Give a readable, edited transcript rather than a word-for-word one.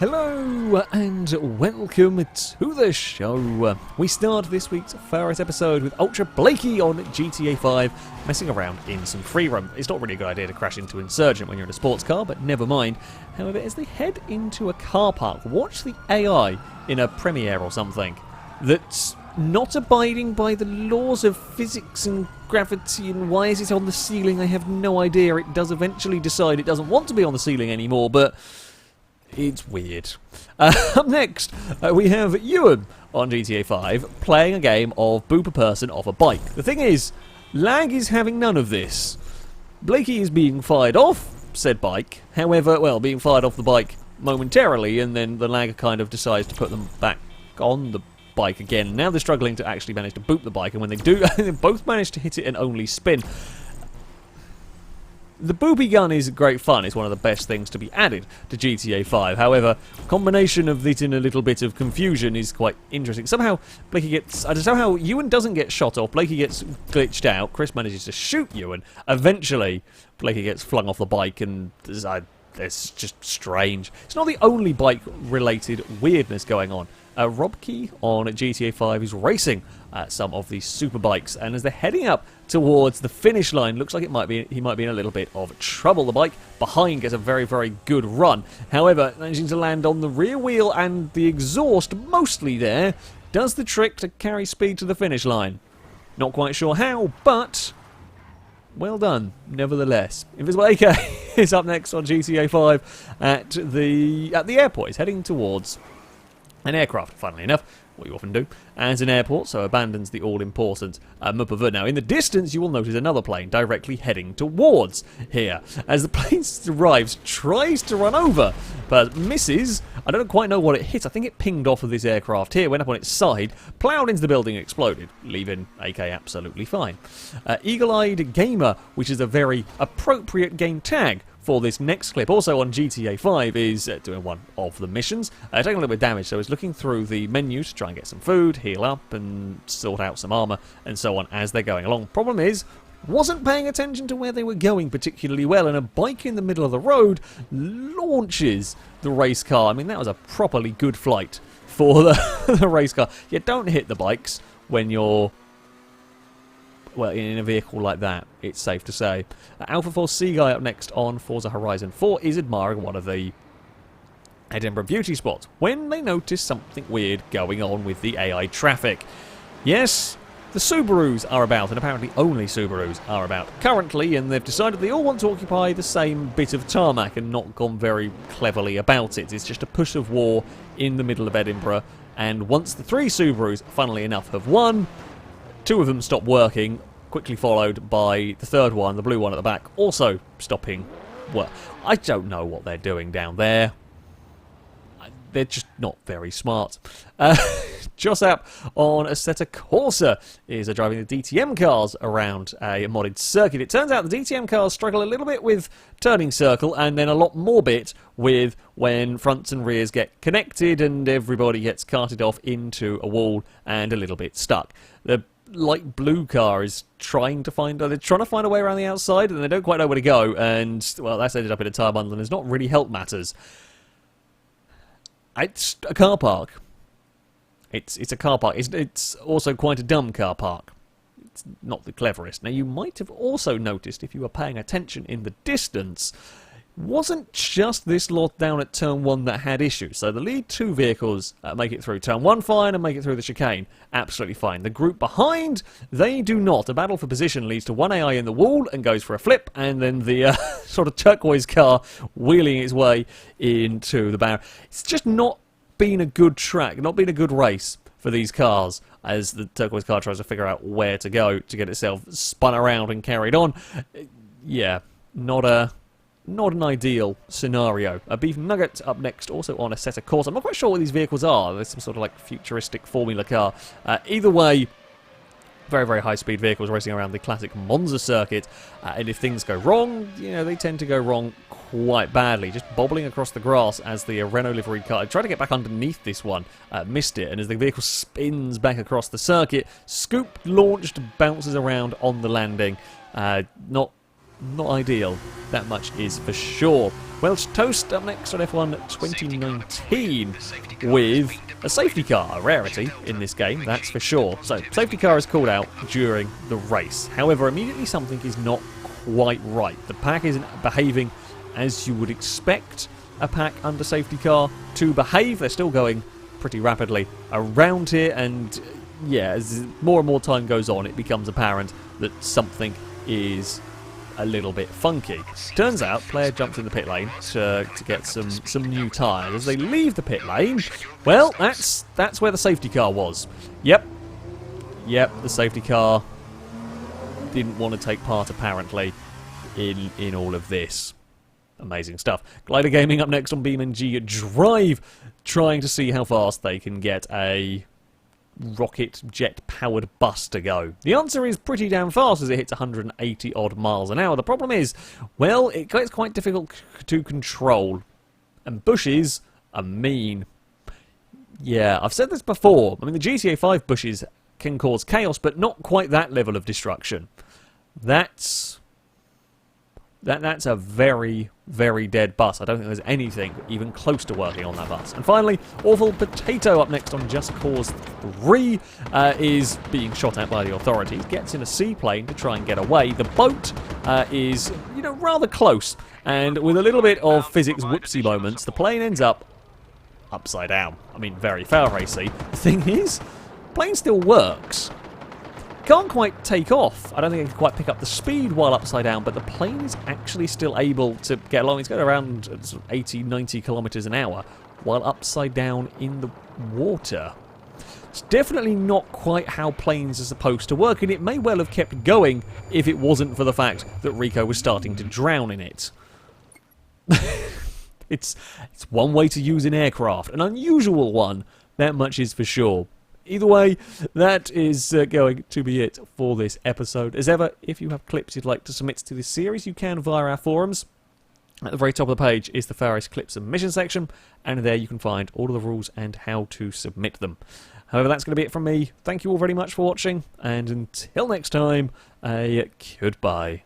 Hello and welcome to the show. We start this week's Failrace episode with Ultra Blakey on GTA 5 messing around in some free roam. It's not really a good idea to crash into Insurgent when you're in a sports car, but never mind. However, as they head into a car park, watch the AI in a Premiere or something that's not abiding by the laws of physics and gravity, and why is it on the ceiling? I have no idea. It does eventually decide it doesn't want to be on the ceiling anymore, but it's weird. Up next, we have Ewan on GTA 5 playing a game of boop a person off a bike. The thing is, lag is having none of this. Blakey is being fired off said bike, however, well, being fired off the bike momentarily, and then the lag kind of decides to put them back on the bike again. Now they're struggling to actually manage to boop the bike, and when they do, they both manage to hit it and only spin. The boopy gun is great fun. It's one of the best things to be added to GTA 5. However, combination of it in a little bit of confusion is quite interesting. Somehow, Blakey gets... I don't know how Ewan doesn't get shot off. Blakey gets glitched out. Chris manages to shoot Ewan. Eventually, Blakey gets flung off the bike, and it's just strange. It's not the only bike-related weirdness going on. Rob Key on GTA 5 is racing some of these super bikes, and as they're heading up towards the finish line, looks like he might be in a little bit of trouble. The bike behind gets a very, very good run. However, managing to land on the rear wheel and the exhaust mostly there does the trick to carry speed to the finish line. Not quite sure how, but well done, nevertheless. Invisible AK is up next on GTA 5 at the airport. He's heading towards an aircraft, funnily enough, what you often do, as an airport, so abandons the all-important Mupava. Now, in the distance, you will notice another plane directly heading towards here. As the plane arrives, tries to run over, but misses. I don't quite know what it hit. I think it pinged off of this aircraft here, went up on its side, ploughed into the building and exploded, leaving AK absolutely fine. Eagle-Eyed Gamer, which is a very appropriate game tag for this next clip, also on GTA 5, is doing one of the missions. Taking a little bit of damage, so he's looking through the menu to try and get some food, heal up, and sort out some armor, and so on as they're going along. Problem is, wasn't paying attention to where they were going particularly well, and a bike in the middle of the road launches the race car. I mean, that was a properly good flight for the race car. You don't hit the bikes when you're, well, in a vehicle like that, it's safe to say. Alpha Force C guy up next on Forza Horizon 4 is admiring one of the Edinburgh beauty spots when they notice something weird going on with the AI traffic. Yes, the Subarus are about, and apparently only Subarus are about currently, and they've decided they all want to occupy the same bit of tarmac and not gone very cleverly about it. It's just a push of war in the middle of Edinburgh, and once the three Subarus, funnily enough, have won, two of them stop working, quickly followed by the third one, the blue one at the back, also stopping work. I don't know what they're doing down there. They're just not very smart. Josap on Assetto Corsa is driving the DTM cars around a modded circuit. It turns out the DTM cars struggle a little bit with turning circle, and then a lot more bit with when fronts and rears get connected and everybody gets carted off into a wall and a little bit stuck. The light blue car is trying to find a way around the outside, and they don't quite know where to go, and well, that's ended up in a tyre bundle and has not really helped matters. It's a car park. It's a car park. It's also quite a dumb car park. It's not the cleverest. Now, you might have also noticed, if you were paying attention in the distance, wasn't just this lot down at turn 1 that had issues. So the lead two vehicles make it through turn 1 fine and make it through the chicane absolutely fine. The group behind, they do not. A battle for position leads to one AI in the wall and goes for a flip, and then the sort of turquoise car wheeling its way into the barrier. It's just not been a good track, not been a good race for these cars, as the turquoise car tries to figure out where to go to get itself spun around and carried on. Yeah, not an ideal scenario. A Beef Nugget up next, also on Assetto Corsa. I'm not quite sure what these vehicles are. There's some sort of like futuristic Formula car. Either way, very, very high-speed vehicles racing around the classic Monza circuit. And if things go wrong, you know, they tend to go wrong quite badly. Just bobbling across the grass as the Renault liveried car. I tried to get back underneath this one, missed it, and as the vehicle spins back across the circuit, scoop launched, bounces around on the landing. Not not ideal. That much is for sure. Welsh Toast up next on F1 2019 with a safety car, a rarity in this game, that's for sure. So, safety car is called out during the race. However, immediately something is not quite right. The pack isn't behaving as you would expect a pack under safety car to behave. They're still going pretty rapidly around here, and yeah, as more and more time goes on, it becomes apparent that something is a little bit funky. Turns out, player jumps in the pit lane to get some new tyres. As they leave the pit lane, well, that's where the safety car was. Yep, the safety car didn't want to take part, apparently, in all of this. Amazing stuff. Glider Gaming up next on BeamNG Drive, trying to see how fast they can get a rocket jet powered bus to go. The answer is pretty damn fast as it hits 180 odd miles an hour. The problem is, well, it gets quite difficult to control, and bushes are mean. Yeah, I've said this before. I mean, the GTA 5 bushes can cause chaos, but not quite that level of destruction. That's a very, very dead bus. I don't think there's anything even close to working on that bus. And finally, Awful Potato up next on Just Cause 3 is being shot at by the authorities. Gets in a seaplane to try and get away. The boat is, rather close. And with a little bit of physics whoopsie moments, the plane ends up upside down. I mean, very Failrace-y. The thing is, the plane still works. Can't quite take off. I don't think it can quite pick up the speed while upside down, but the plane is actually still able to get along. It's going around 80, 90 kilometers an hour while upside down in the water. It's definitely not quite how planes are supposed to work, and it may well have kept going if it wasn't for the fact that Rico was starting to drown in it. It's one way to use an aircraft, an unusual one, that much is for sure. Either way, that is going to be it for this episode. As ever, if you have clips you'd like to submit to this series, you can via our forums. At the very top of the page is the Failrace clip submission section, and there you can find all of the rules and how to submit them. However, that's going to be it from me. Thank you all very much for watching, and until next time, a goodbye.